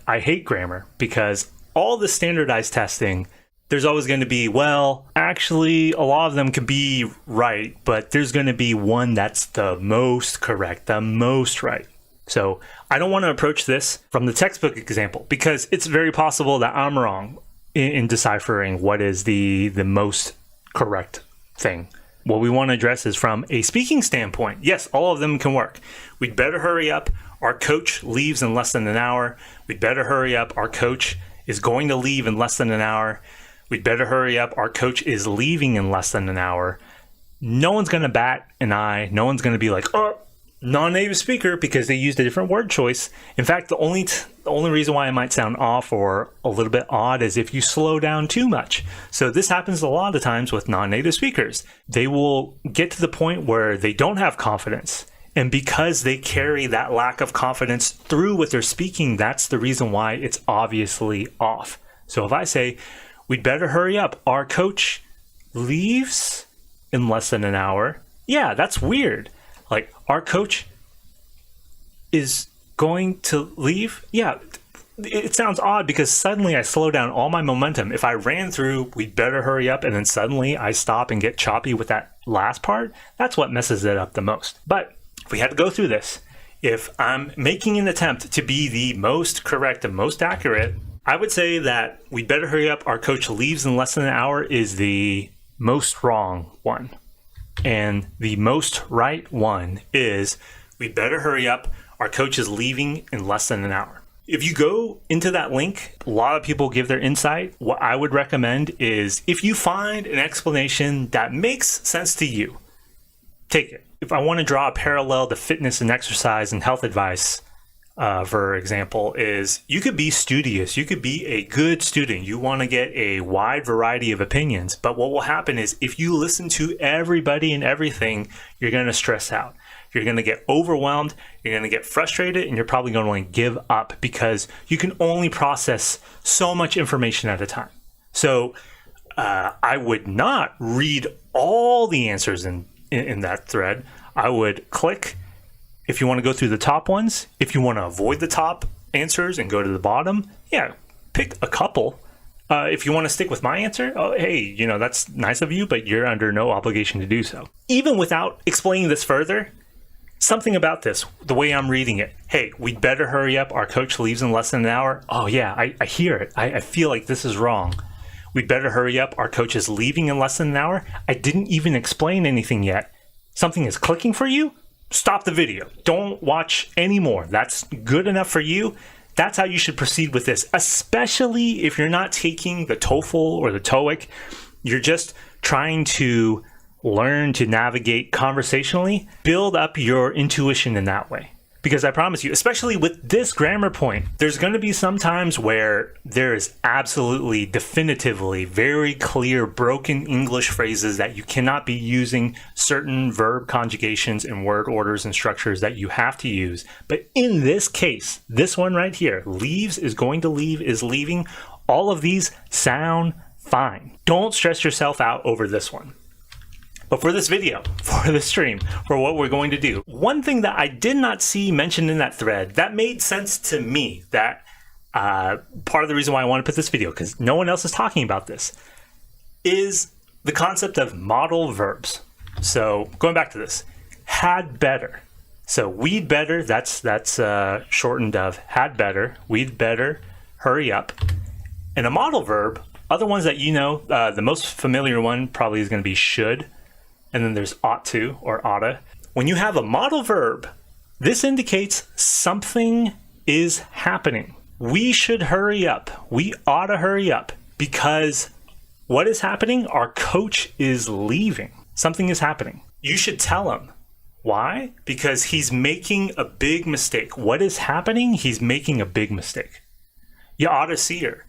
I hate grammar because all the standardized testing, there's always going to be, well, actually, a lot of them could be right, but there's going to be one that's the most correct, the most right. So I don't want to approach this from the textbook example because it's very possible that I'm wrong in deciphering what is the most correct thing. What we want to address is from a speaking standpoint. Yes, all of them can work. We'd better hurry up. Our coach leaves in less than an hour. We'd better hurry up. Our coach is going to leave in less than an hour. We'd better hurry up. Our coach is leaving in less than an hour. No one's going to bat an eye. No one's going to be like, oh, non-native speaker, because they used a different word choice. In fact, the only reason why it might sound off or a little bit odd is if you slow down too much. So this happens a lot of times with non-native speakers. They will get to the point where they don't have confidence. And because they carry that lack of confidence through with their speaking, that's the reason why it's obviously off. So if I say, we'd better hurry up, our coach leaves in less than an hour. Yeah, that's weird. Like, our coach is going to leave? Yeah, it sounds odd because suddenly I slow down all my momentum. If I ran through, we'd better hurry up, and then suddenly I stop and get choppy with that last part, that's what messes it up the most. But if we had to go through this, if I'm making an attempt to be the most correct and most accurate, I would say that we'd better hurry up, our coach leaves in less than an hour is the most wrong one. And the most right one is, we'd better hurry up, our coach is leaving in less than an hour. If you go into that link, a lot of people give their insight. What I would recommend is, if you find an explanation that makes sense to you, take it. If I want to draw a parallel to fitness and exercise and health advice, for example, is you could be studious. You could be a good student. You want to get a wide variety of opinions. But what will happen is if you listen to everybody and everything, you're going to stress out. You're going to get overwhelmed. You're going to get frustrated, and you're probably going to give up because you can only process so much information at a time. So I would not read all the answers in that thread. I would click. If you want to go through the top ones, if you want to avoid the top answers and go to the bottom, yeah, pick a couple. If you want to stick with my answer, oh, hey, that's nice of you, but you're under no obligation to do so. Even without explaining this further, something about this, the way I'm reading it, hey, we'd better hurry up. Our coach leaves in less than an hour. Oh, yeah, I hear it. I feel like this is wrong. We'd better hurry up. Our coach is leaving in less than an hour. I didn't even explain anything yet. Something is clicking for you? Stop the video. Don't watch anymore. That's good enough for you. That's how you should proceed with this, especially if you're not taking the TOEFL or the TOEIC. You're just trying to learn to navigate conversationally. Build up your intuition in that way. Because I promise you, especially with this grammar point, there's going to be some times where there is absolutely, definitively, very clear broken English phrases that you cannot be using certain verb conjugations and word orders and structures that you have to use. But in this case, this one right here, leaves, is going to leave, is leaving, all of these sound fine. Don't stress yourself out over this one. But for this video, for the stream, for what we're going to do, one thing that I did not see mentioned in that thread that made sense to me, that part of the reason why I want to put this video, because no one else is talking about this, is the concept of modal verbs. So going back to this, had better. So we'd better, that's shortened of had better, we'd better, hurry up. And a modal verb, other ones that the most familiar one probably is going to be should. And then there's ought to or oughta. When you have a modal verb, this indicates something is happening. We should hurry up. We ought to hurry up because what is happening? Our coach is leaving. Something is happening. You should tell him. Why? Because he's making a big mistake. What is happening? He's making a big mistake. You ought to see her.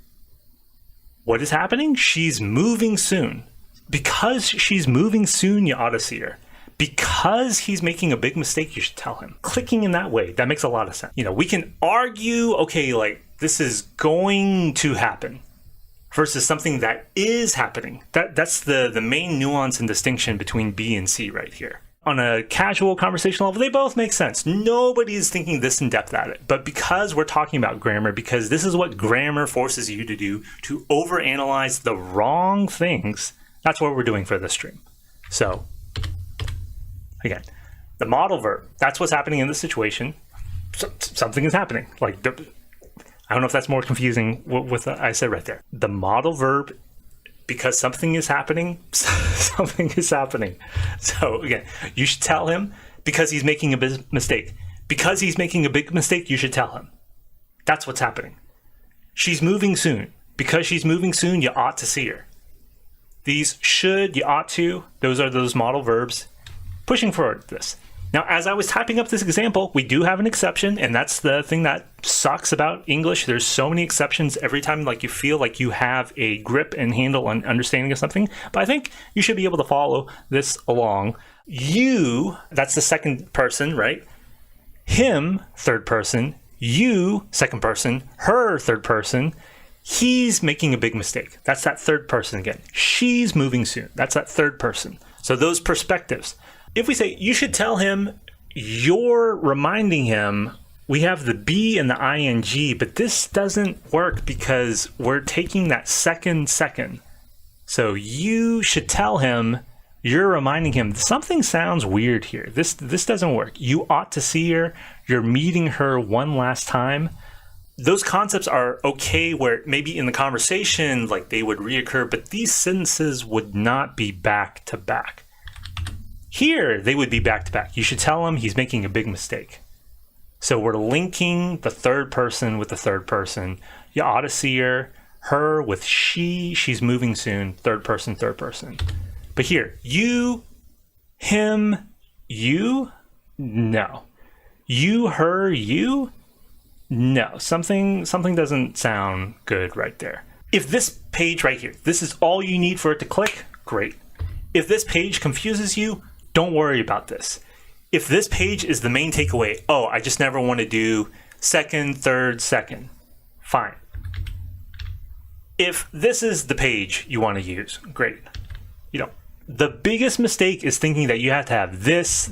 What is happening? She's moving soon. Because she's moving soon, you ought to see her. Because he's making a big mistake, you should tell him. Clicking in that way, that makes a lot of sense. We can argue, okay, like this is going to happen versus something that is happening. That's the main nuance and distinction between B and C right here. On a casual conversational level, they both make sense. Nobody's thinking this in depth at it. But because we're talking about grammar, because this is what grammar forces you to do, to overanalyze the wrong things, that's what we're doing for this stream. So, again, the modal verb, that's what's happening in this situation. Something is happening. Like, I don't know if that's more confusing with what I said right there. The modal verb, because something is happening, something is happening. So again, you should tell him because he's making a big mistake. Because he's making a big mistake, you should tell him. That's what's happening. She's moving soon. Because she's moving soon, you ought to see her. These should, you ought to, those are those modal verbs. Pushing forward this. Now, as I was typing up this example, we do have an exception, and that's the thing that sucks about English. There's so many exceptions every time, like you feel like you have a grip and handle and understanding of something. But I think you should be able to follow this along. You, that's the second person, right? Him, third person. You, second person. Her, third person. He's making a big mistake. That's that third person again. She's moving soon. That's that third person. So those perspectives. If we say, you should tell him, you're reminding him, we have the be and the ing, but this doesn't work because we're taking that second. So you should tell him, you're reminding him, something sounds weird here. This doesn't work. You ought to see her. You're meeting her one last time. Those concepts are okay where maybe in the conversation, like they would reoccur, but these sentences would not be back to back. Here, they would be back to back. You should tell him he's making a big mistake. So we're linking the third person with the third person. You ought to see her with she's moving soon, third person. But here, you, him, you, no. You, her, you, no. Something doesn't sound good right there. If this page right here, this is all you need for it to click, great. If this page confuses you, don't worry about this. If this page is the main takeaway, oh, I just never want to do second, third, second, fine. If this is the page you want to use, great. You know, the biggest mistake is thinking that you have to have this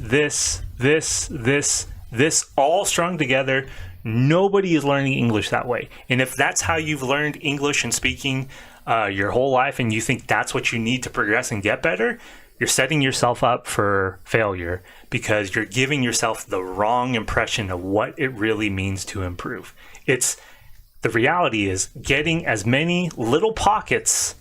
all strung together. Nobody is learning English that way. And if that's how you've learned English and speaking your whole life and you think that's what you need to progress and get better, you're setting yourself up for failure because you're giving yourself the wrong impression of what it really means to improve. The reality is getting as many little pockets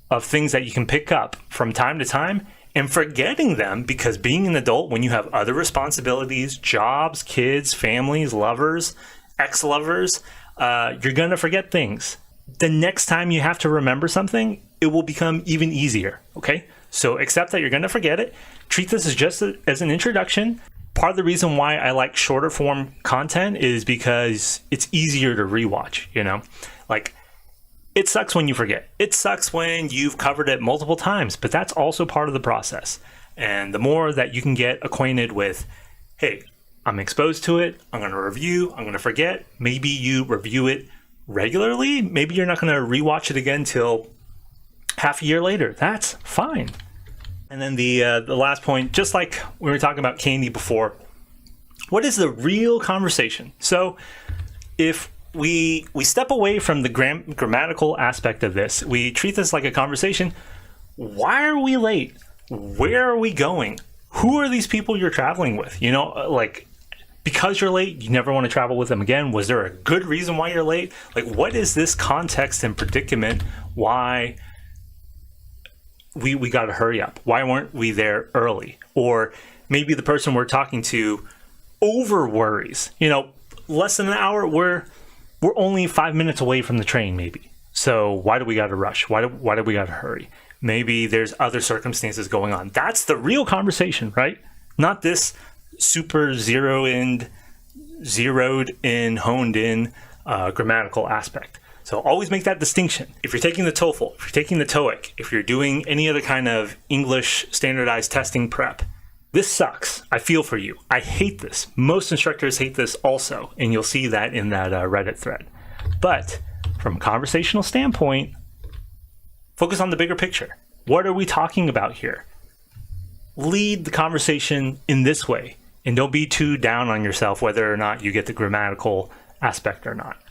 of things that you can pick up from time to time and forgetting them, because being an adult, when you have other responsibilities, jobs, kids, families, lovers, ex-lovers, you're going to forget things. The next time you have to remember something, it will become even easier, okay? So accept that you're going to forget it. Treat this as just as an introduction. Part of the reason why I like shorter form content is because it's easier to rewatch, you know? Like, it sucks when you forget. It sucks when you've covered it multiple times, but that's also part of the process. And the more that you can get acquainted with, hey, I'm exposed to it, I'm going to review, I'm going to forget. Maybe you review it regularly. Maybe you're not going to rewatch it again till half a year later. That's fine. And then the last point, just like we were talking about candy before, what is the real conversation? So if we step away from the grammatical aspect of this, we treat this like a conversation. Why are we late? Where are we going? Who are these people you're traveling with? You know, like, because you're late, you never want to travel with them again. Was there a good reason why you're late? Like, what is this context and predicament? Why we got to hurry up? Why weren't we there early? Or maybe the person we're talking to over worries. You know, less than an hour, we're only 5 minutes away from the train, maybe. So why do we got to rush? Why do we got to hurry? Maybe there's other circumstances going on. That's the real conversation, right? Not this super zeroed in, honed in grammatical aspect. So always make that distinction. If you're taking the TOEFL, if you're taking the TOEIC, if you're doing any other kind of English standardized testing prep, this sucks. I feel for you. I hate this. Most instructors hate this also, and you'll see that in that Reddit thread. But from a conversational standpoint, focus on the bigger picture. What are we talking about here? lead the conversation in this way. And don't be too down on yourself whether or not you get the grammatical aspect or not.